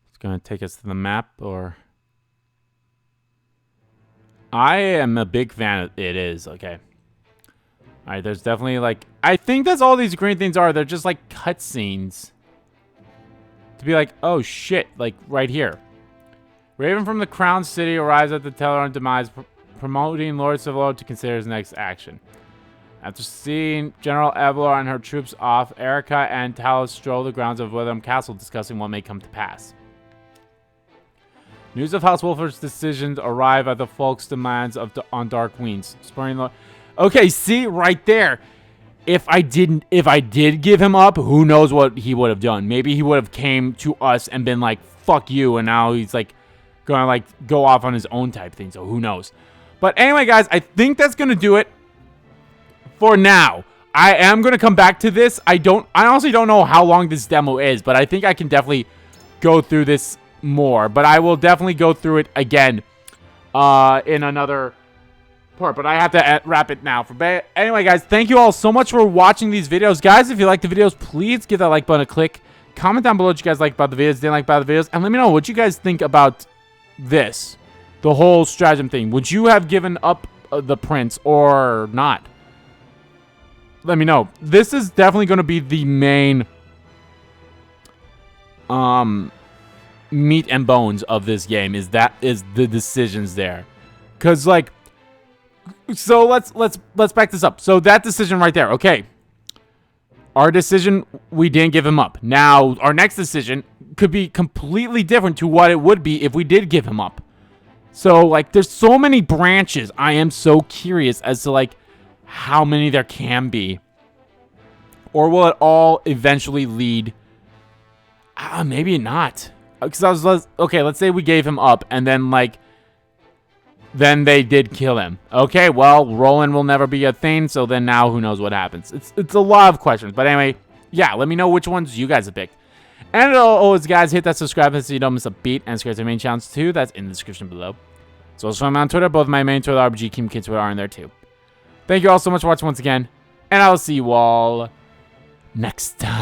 S2: It's gonna take us to the map, or... I am a big fan of it. Is okay. Alright, there's definitely like... I think that's all these green things are. They're just like cutscenes. To be like, oh shit, like right here. Raven from the Crown City arrives at the Teleron demise, promoting Lord Civolo to consider his next action. After seeing General Evelor and her troops off, Erica and Talos stroll the grounds of Witham Castle, discussing what may come to pass. News of House Wolfort's decisions arrive at the folks' demands on Dark Wings, spurring the... Okay, see right there. If I did give him up, who knows what he would have done? Maybe he would have came to us and been like, "Fuck you," and now he's like gonna like go off on his own type thing. So who knows? But anyway, guys, I think that's gonna do it for now. I am gonna come back to this. I honestly don't know how long this demo is, but I think I can definitely go through this more. But I will definitely go through it again in another part. But I have to wrap it now. Anyway, guys, thank you all so much for watching these videos. Guys, if you like the videos, please give that like button a click. Comment down below what you guys like about the videos, didn't like about the videos, and let me know what you guys think about this, the whole stratagem thing. Would you have given up the prince or not? Let me know. This is definitely going to be the main meat and bones of this game. Is the decisions there? Because like, so let's back this up. So that decision right there. Okay, our decision, we didn't give him up. Now our next decision could be completely different to what it would be if we did give him up. So like, there's so many branches. I am so curious as to like how many there can be, or will it all eventually lead? Maybe not. Because okay, let's say we gave him up, and then like, then they did kill him. Okay, well, Roland will never be a thing, so then now who knows what happens. It's a lot of questions, but anyway, yeah, let me know which ones you guys have picked. And always, guys, hit that subscribe button so you don't miss a beat, and subscribe to my main channels too. That's in the description below. So also follow me on Twitter. Both my main Twitter, RBG, Kim Kids are in there too. Thank you all so much for watching once again, and I will see you all next time.